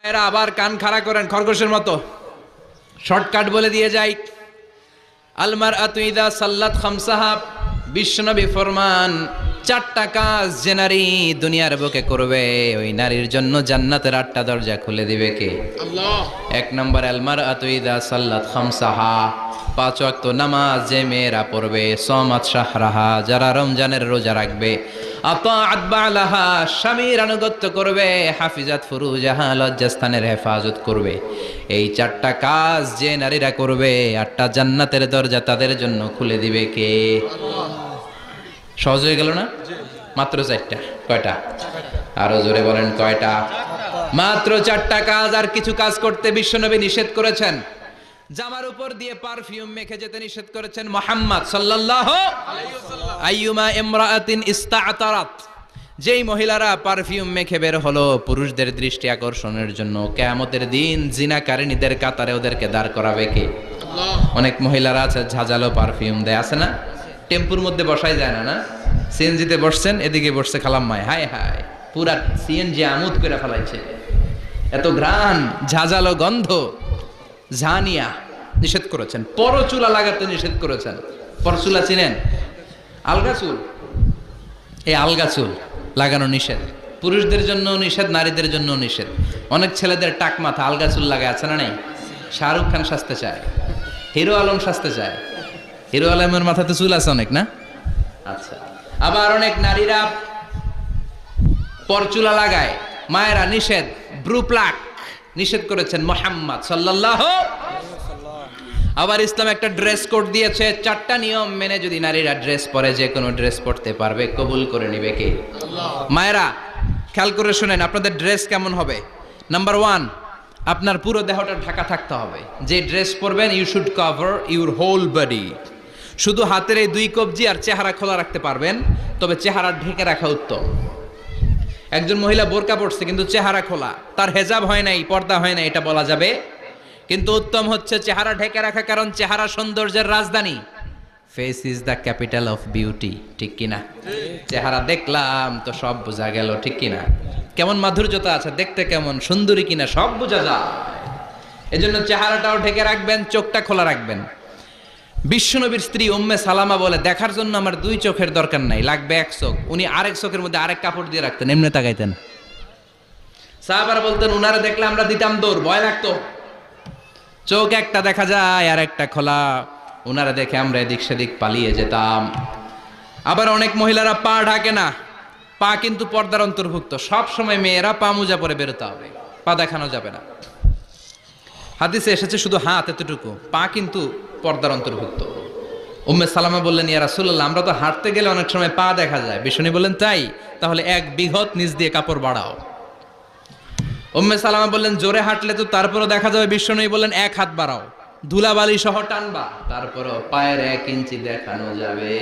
এরা আবার কান খাড়া করেন খরগোশের মতো। শর্টকাট বলে দিয়ে যাই। আলমার আতুইদা সাল্লাত খামসাহা, বিশ্বনবী ফরমান, চারটা কাজ যে নারী দুনিয়ার বুকে করবে ওই নারীর জন্য জান্নাতের 8টা দরজা খুলে দিবে কে? আল্লাহ। 1 নম্বর আলমার আতুইদা সাল্লাত খামসাহা, 5 ওয়াক্ত নামাজ যে মেয়েরা পড়বে, সমাত শাহরাহা, যারা রমজানের রোজা রাখবে, আতাআত বালাহা, স্বামীর আনুগত্য করবে, হাফিজাত ফুরুজাহা, লজ্জাস্থানের হেফাজত করবে। এই 4টা কাজ যে নারীরা করবে 8টা জান্নাতের দরজা তাদের জন্য খুলে দিবে কে? সহজ হয়ে গেল না? মাত্র 4টা। কয়টা? আরো জোরে বলেন কয়টা? মাত্র 4টা কাজ। আর কিছু কাজ করতে বিশ্বনবী নিষেধ করেছেন। জামার উপর দিয়ে পারফিউম মেখে যেতে নিষেধ করেছেন মুহাম্মদ সাল্লাল্লাহু আলাইহি ওয়াসাল্লাম। আইয়ুমা ইমরাআতিন ইস্তাআতারাত, যেই মহিলারা পারফিউম মেখে বের হলো পুরুষদের দৃষ্টি আকর্ষণের জন্য, কিয়ামতের দিন জিনাকারিনীদের কাতারে ওদেরকে দাঁড় করাবে কে? আল্লাহ। অনেক মহিলারা আছে ঝাঁঝালো পারফিউম দেয়, আছে না? টেম্পুর মধ্যে বসাই যায় না, না? সিএনজিতে বসছেন, এদিকে বসছে খালাম্মায়, হায় হায় পুরা সিএনজি আমোদ করে ফেলাইছে, এত ঘ্রাণ, ঝাঁঝালো গন্ধ। জানিয়া নিষেধ করেছেন। পরচুলা লাগাতে নিষেধ করেছেন। পরচুলা চিনেন? আলগা চুল, এই আলগা চুল লাগানো নিষেধ। পুরুষদের জন্য নিষেধ, নারীদের জন্য নিষেধ। অনেক ছেলেদের টাক মাথা আলগা চুল লাগায়, আছে না নেই? শাহরুখ খান সাজতে চায়, হিরো আলম সাজতে চায়। হিরো আলমের মাথাতে চুল আছে অনেক, না? আচ্ছা। আবার অনেক নারীরা পরচুলা লাগায়। মায়েরা নিষেধ। ব্রু প্লাক নিষেধ করেছেন মুহাম্মদ সাল্লাল্লাহু আলাইহি ওয়াসাল্লাম। আবার ইসলাম একটা ড্রেস কোড দিয়েছে। 4টা নিয়ম মেনে যদি নারীরা ড্রেস পরে যে কোনো ড্রেস পরতে পারবে, কবুল করে নিবে কে? আল্লাহ। মায়েরা খেয়াল করে শুনেন, আপনাদের ড্রেস কেমন হবে? নাম্বার 1, আপনার পুরো দেহটা ঢাকা থাকতে হবে। যে ড্রেস পরবেন you should cover your whole body. শুধু হাতের এই 2 কবজি আর চেহারা খোলা রাখতে পারবেন, তবে চেহারা ঢেকে রাখা উত্তম। একজন মহিলা বোরকা পড়ছে কিন্তু চেহারা খোলা, তার হেজাব হয় নাই, পর্দা হয় নাই, এটা বলা যাবে? কিন্তু উত্তম হচ্ছে চেহারা ঢেকে রাখা, কারণ চেহারা সৌন্দর্যের রাজধানী। Face is the capital of beauty, ঠিক কিনা? চেহারা দেখলাম তো সব বোঝা গেল, ঠিক কিনা? কেমন মাধুর্যতা আছে, দেখতে কেমন সুন্দরী কিনা সব বোঝা যায়। এজন্য চেহারাটাও ঢেকে রাখবেন, চোখটা খোলা রাখবেন। বিশ্বনবীর স্ত্রী উম্মে সালামা বলে, দেখার জন্য আমার 2 চোখের দরকার নাই, লাগবে 1 চোখ। উনি আরেক চোখের মধ্যে আরেক কাপড় দিয়ে রাখতেন, এমনি তাকাইতেন। সাহাবারা বলতেন উনারা দেখলে আমরা দিতাম দৌড়, ভয় লাগতো। চোখ একটা দেখা যায় আর একটা খোলা, উনারা দেখে আমরা এদিক সেদিক পালিয়ে যেতাম। আবার অনেক মহিলারা পা ঢাকে না, পা কিন্তু পর্দার অন্তর্ভুক্ত। সব সময় মেয়েরা পা মোজা পরে বেরোতে হবে, পা দেখানো যাবে না। হাদিসে এসেছে শুধু হাত এতটুকু, পা কিন্তু পর্দার অন্তর্ভুক্ত। উম্মে সালামা বললেন, ইয়া রাসূলুল্লাহ, আমরা তো হাঁটতে গেলে অনেক সময় পা দেখা যায়। বিষ্ণু বললেন, তাই? তাহলে 1 বিঘত নিচ দিয়ে কাপড় বাড়াও। উম্মে সালামা বললেন, জোরে হাঁটলে তো তারপরও দেখা যাবে। বিষ্ণু বললেন, 1 হাত বাড়াও, ধুলাবালি সহ টানবা, তারপরও পায়ের 1 ইঞ্চি দেখানো যাবে।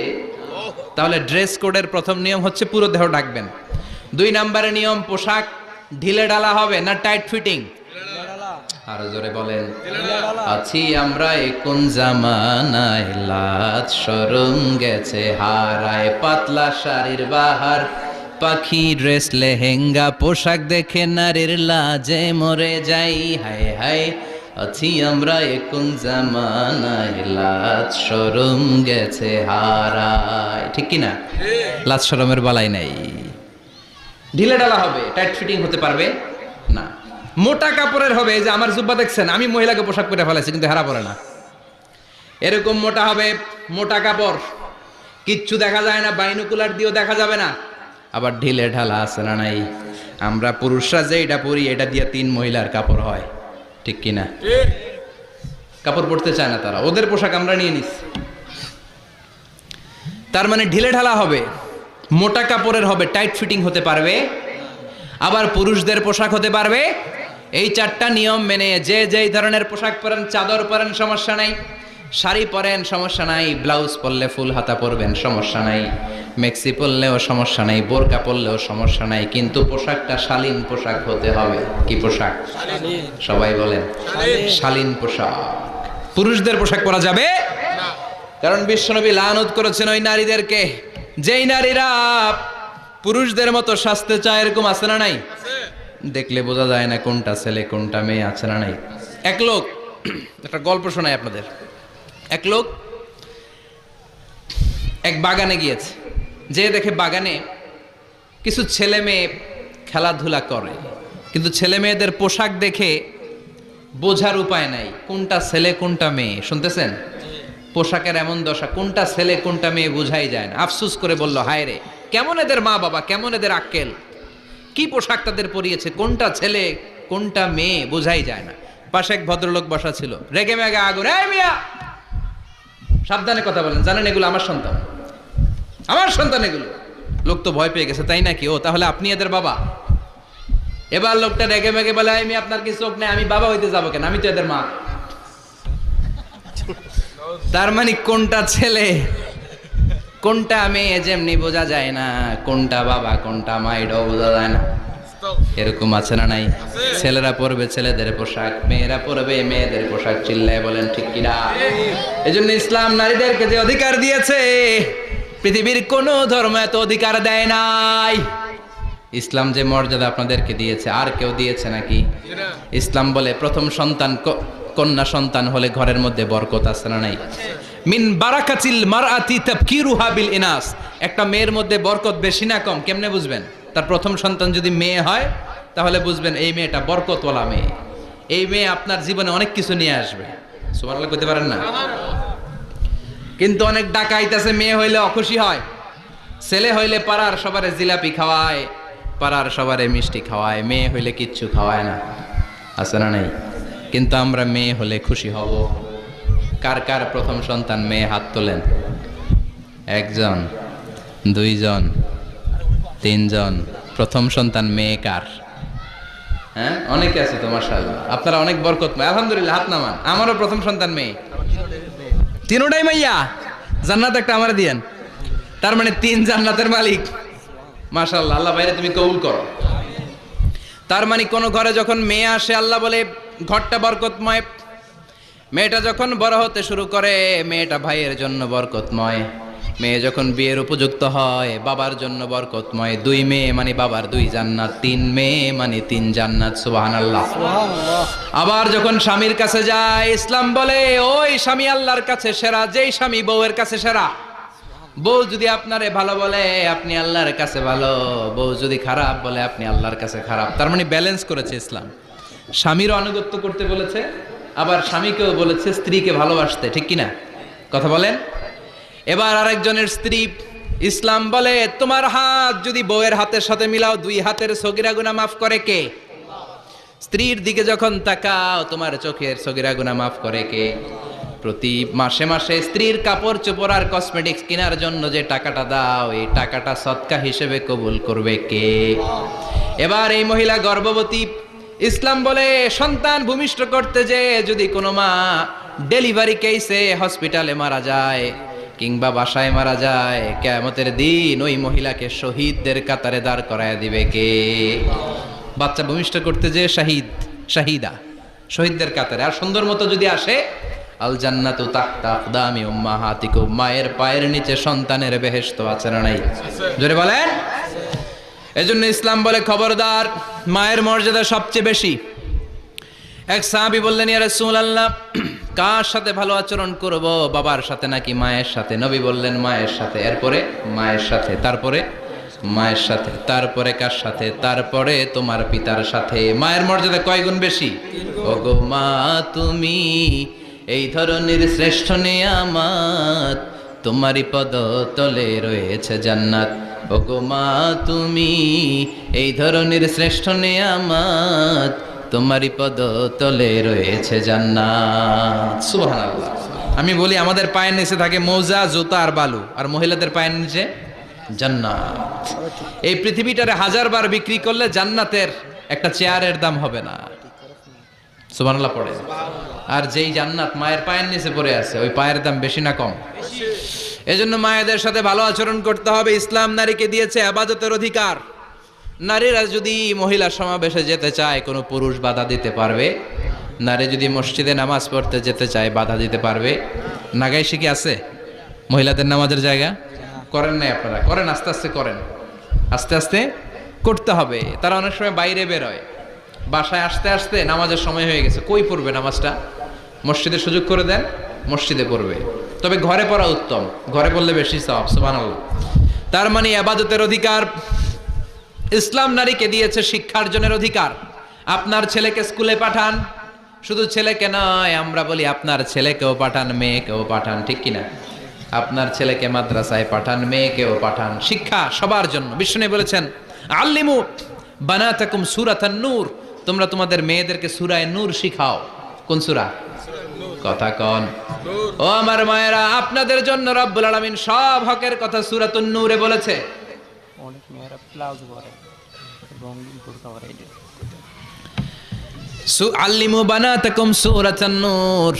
তাহলে ড্রেস কোডের প্রথম নিয়ম হচ্ছে পুরো দেহ ঢাকবেন। 2 নম্বরের নিয়ম, পোশাক ঢিলে ঢালা হবে না টাইট ফিটিং? আরো জোরে বলেন। আছি আমরা কোন জামানায়, লাজ শরম গেছে হারায়, পাতলা শাড়ির বাহার, পাখি ড্রেস লেহেঙ্গা, পোশাক দেখে নারীর লাজে মরে যাই, হায় হায়। আছি আমরা কোন জামানায়, লাজ শরম গেছে হারায়, ঠিক কিনা? লাজ শরমের বালাই নাই। ঢিলে ঢালা হবে, টাইট ফিটিং হতে পারবে না। মোটা কাপড়ের হবে, এই যে আমার জুব্বা দেখছেন, আমি মহিলাকে পোশাক পরে ফেলাইছি কিন্তু হেরা পরে না, এরকম মোটা হবে। মোটা কাপড়, কিচ্ছু দেখা যায় না, বাইনোকুলার দিয়েও দেখা যাবে না। আবার ঢিলে ঢালা আছে না নাই? আমরা পুরুষরা যে এটা পরি, এটা দিয়ে 3 মহিলার কাপড় হয়, ঠিক কিনা? কাপড় পরতে চায় না তারা, ওদের পোশাক আমরা নিয়ে নিচ্ছি। তার মানে ঢিলে ঢালা হবে, মোটা কাপড়ের হবে, টাইট ফিটিং হতে পারবে। আবার পুরুষদের পোশাক হতে পারবে। এই 4টা নিয়ম মেনে যে যেই ধরনের পোশাক পরেন, চাদর পরেন সমস্যা নাই, শাড়ি পরেন সমস্যা নাই, ব্লাউজ পরলে ফুল হাতা পরবেন সমস্যা নাই, মেক্সি পরলেও সমস্যা নাই, বোরকা পরলেও সমস্যা নাই, কিন্তু পোশাকটা শালীন পোশাক হতে হবে। কি পোশাক? সবাই বলেন, শালীন পোশাক। পুরুষদের পোশাক পরা যাবে না, কারণ বিশ্বনবী লানত করেছেন ওই নারীদেরকে, যেই নারীরা পুরুষদের মতো সাজতে চায়। এরকম আছে না নাই? দেখলে বোঝা যায় না কোনটা ছেলে কোনটা মেয়ে, আছে না নাই? এক লোক, একটা গল্প শোনাই আপনাদের। এক লোক এক বাগানে গিয়েছে, যে দেখে বাগানে কিছু ছেলে মেয়ে খেলাধুলা করে, কিন্তু ছেলে মেয়েদের পোশাক দেখে বোঝার উপায় নাই কোনটা ছেলে কোনটা মেয়ে। শুনতেছেন? পোশাকের এমন দশা, কোনটা ছেলে কোনটা মেয়ে বোঝাই যায় না। আফসোস করে বলল, হায় রে, কেমন এদের মা বাবা, কেমন এদের আক্কেল, কি পোশাক তাদের পরিয়েছে, কোনটা ছেলে কোনটা মেয়ে বোঝাই যায় না। পাশে এক ভদ্রলোক বসা ছিল, রেগে মেগে আগুন, এই মিয়া সাবধানে কথা বলেন, জানেন এগুলো আমার সন্তান, আমার সন্তান এগুলো। লোক তো ভয় পেয়ে গেছে, তাই নাকি? ও তাহলে আপনি এদের বাবা? এবার লোকটা রেগে মেগে বলে, আমি আপনার কি চোখ নেই, আমি বাবা হইতে যাবো কেন, আমি তো এদের মা। তার মানে কোনটা ছেলে কোনটা মেয়ে যেমনি বোঝা যায় না, কোনটা বাবা কোনটা মা এটাও বোঝা যায় না। এরকম আছে না নাই? ছেলেরা পরবে ছেলেদের পোশাক, মেয়েরা পরবে মেয়েদের পোশাক। চিল্লায় বলেন ঠিক কিনা? এজন্য ইসলাম নারীদেরকে যে অধিকার দিয়েছে, পৃথিবীর কোন ধর্ম এত অধিকার দেয় নাই। ইসলাম যে মর্যাদা আপনাদেরকে দিয়েছে, আর কেউ দিয়েছে নাকি? ইসলাম বলে প্রথম সন্তান কন্যা সন্তান হলে ঘরের মধ্যে বরকত আছে না নাই? মিন বারাকাতিল মারআতি তাবকিরুহা বিল ইনাস। একটা মেয়ের মধ্যে বরকত বেশি না কম কেমনে বুঝবেন? তার প্রথম সন্তান যদি মেয়ে হয়, তাহলে বুঝবেন এই মেয়েটা বরকতওয়ালা মেয়ে। এই মেয়ে আপনার জীবনে অনেক কিছু নিয়ে আসবে। সুবহানাল্লাহ কইতে পারেন না? কিন্তু অনেক ডাকাইত আছে, মেয়ে হইলে অখুশি হয়। ছেলে হইলে পাড়ার সবারে জিলাপি খাওয়ায়, পাড়ার সবারে মিষ্টি খাওয়ায়, মেয়ে হইলে কিচ্ছু খাওয়ায় না, আছে না নাই? কিন্তু আমরা মেয়ে হলে খুশি হব। কার কার প্রথম সন্তান মেয়ে? হাত তোলেন। একজন, দুইজন, তিনজন। প্রথম সন্তান মেয়ে কার? হ্যাঁ, অনেকে আছে তো মাশাআল্লাহ, আপনারা অনেক বরকতময়, আলহামদুলিল্লাহ। হাত নামান। আমারও প্রথম সন্তান মেয়ে, তিনোটাই মাইয়া। জান্নাত একটা আমারে দিয়েন। তার মানে 3 জান্নাতের মালিক, মাশাআল্লাহ। আল্লাহ ভাইরে তুমি কবুল করো। তার মানে কোন ঘরে যখন মেয়ে আসে, আল্লাহ বলে ঘরটা বরকতময়। মেয়েটা যখন বড় হতে শুরু করে, মেয়েটা ভাইয়ের জন্য বরকতময়। মেয়ে যখন বিয়ের উপযুক্ত হয়, বাবার জন্য বরকতময়। 2 মেয়ে মানে বাবার 2 জান্নাত, 3 মেয়ে মানে 3 জান্নাত। সুবহানাল্লাহ। আবার যখন স্বামীর কাছে যায়, ইসলাম বলে ওই স্বামী আল্লাহর কাছে সেরা, যেই স্বামী বউয়ের কাছে সেরা। বউ যদি আপনারে ভালো বলে, আপনি আল্লাহর কাছে ভালো। বউ যদি খারাপ বলে, আপনি আল্লাহর কাছে খারাপ। তার মানে ব্যালেন্স করেছে ইসলাম। স্বামীরও আনুগত্য করতে বলেছে, আবার স্বামীকেও বলেছে স্ত্রীকে ভালোবাসতে, ঠিক কিনা? কথা বলেন। এবার আরেকজনের স্ত্রী, ইসলাম বলে তোমার হাত যদি বউয়ের হাতের সাথে মিলাও, 2 হাতের সগীরা গুনাহ মাফ করে কে? স্ত্রীর দিকে যখন তাকাও, তোমার চোখের সগীরা গুনাহ মাফ করে কে? প্রতি মাসে মাসে স্ত্রীর কাপড় চোপড় আর কসমেটিক্স কেনার জন্য যে টাকাটা দাও, এই টাকাটা সদকা হিসেবে কবুল করবে কে? এবার এই মহিলা গর্ভবতী, ইসলাম বলে সন্তান ভূমিষ্ঠ করতে যে যদি কোনো মা ডেলিভারি কেসে হসপিটালে মারা যায় কিংবা বাসায় মারা যায়, কিয়ামতের দিন ওই মহিলাকে শহীদদের কাতারে দাঁড় করায় দিবে কে? বাচ্চা ভূমিষ্ঠ করতে যে শাহিদ, শাহিদা, শহীদদের কাতারে। আর সুন্দর মতো যদি আসে, আল জান্নাতু তাহতা আকদামি উম্মাহাতিকুম, মায়ের পায়ের নিচে সন্তানের বেহেশত আছে না নাই? জোরে বলেন। এজন্য ইসলাম বলে খবরদার, মায়ের মর্যাদা সবচেয়ে বেশি। এক সাহাবী বললেন, ইয়া রাসূলুল্লাহ, কার সাথে ভালো আচরণ করব, বাবার সাথে নাকি মায়ের সাথে? নবী বললেন মায়ের সাথে। এরপরে মায়ের সাথে, তারপরে মায়ের সাথে, তারপরে কার সাথে? তারপরে তোমার পিতার সাথে। মায়ের মর্যাদা কয় গুণ বেশি? ওগো মা তুমি এই ধরনের শ্রেষ্ঠ নেয়ামত, তোমারই পদতলে রয়েছে জান্নাত। ওগো মা তুমি এই ধরনের শ্রেষ্ঠ নেয়ামত, তোমারই পদতলে রয়েছে জান্নাত। সুবহানাল্লাহ। আমি বলি আমাদের পায়ের নিচে থাকে মৌজা, জুতা আর বালু, আর মহিলাদের পায়ের নিচে জান্নাত। এই পৃথিবীটারে 1000 বার বিক্রি করলে জান্নাতের একটা চেয়ারের দাম হবে না। সুবহানাল্লাহ পড়ে। আর যেই জান্নাত মায়ের পায়ের নিচে পড়ে আছে, ওই পায়ের দাম বেশি না কম? এজন্য মায়েদের সাথে ভালো আচরণ করতে হবে। ইসলাম নারীকে দিয়েছে ইবাদতের অধিকার। নারীরা যদি মহিলা সমাবেশে যেতে চায়, কোনো পুরুষ বাধা দিতে পারবে? নারী যদি মসজিদে নামাজ পড়তে যেতে চায়, বাধা দিতে পারবে? নাগাইশি কি আছে মহিলাদের নামাজের জায়গা? করেন নাই আপনারা? করেন, আস্তে আস্তে করেন, আস্তে আস্তে করতে হবে। তারা অনেক সময় বাইরে বেরোয়, বাসায় আসতে আসতে নামাজের সময় হয়ে গেছে, কই পড়বে নামাজটা? মসজিদে সুযোগ করে দেন, মসজিদে পড়বে। তবে ঘরে পড়া উত্তম, ঘরে পড়লে বেশি সওয়াব। সুবহানাল্লাহ। তার মানে ইবাদতের অধিকার ইসলাম নারীকে দিয়েছে, শিক্ষার্জনের অধিকার। আপনার ছেলেকে স্কুলে পাঠান, শুধু ছেলেকে নয়, আমরা বলি আপনার ছেলেকেও পাঠান, মেয়েকেও পাঠান, ঠিক কিনা? আপনার ছেলেকে মাদ্রাসায় পাঠান, মেয়েকেও পাঠান। শিক্ষা সবার জন্য। বিষ্ণু বলেছেন আল্লিমু বানাতাকুম সূরাতান নূর, তোমরা তোমাদের মেয়েদেরকে সূরা নূর শিখাও। কোন সূরা? কথা কন। ও আমার মায়েরা, আপনাদের জন্য রব্বুল আলামিন সব হকের কথা সূরাতুন নূরে বলেছে। অনেক মেয়েরা প্লাজো পরে রঙিন বোরকা পরে। আল্লিমু বানাতাকুম সূরাতান নূর,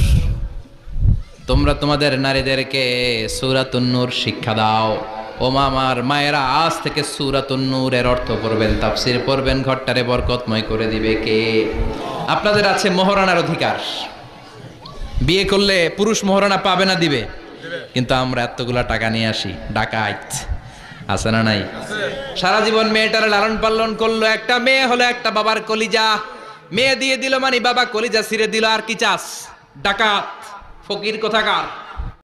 তোমরা তোমাদের নারীদেরকে সূরাতুন নূর শিক্ষা দাও। ও আমার মায়েরা, আজ থেকে সূরাতুন নূরের অর্থ পড়বেন, তাফসীর পড়বেন, ঘরটারে বরকতময় করে দিবে কে? আপনাদের আছে মোহরানার অধিকার। বিয়ে করলে পুরুষ মোহরানা পাবে না, দিবে। কিন্তু আমরা এতগুলা টাকা নিয়ে আসি, ডাকাইত আছে না নাই? সারা জীবন মেয়েটারে লালন পালন করলো, একটা মেয়ে হলো একটা বাবার কলিজা। মেয়ে দিয়ে দিল মানে বাবা কলিজা ছিঁড়ে দিল, আর কি চাস? ডাকাত, ফকির কোথাকার।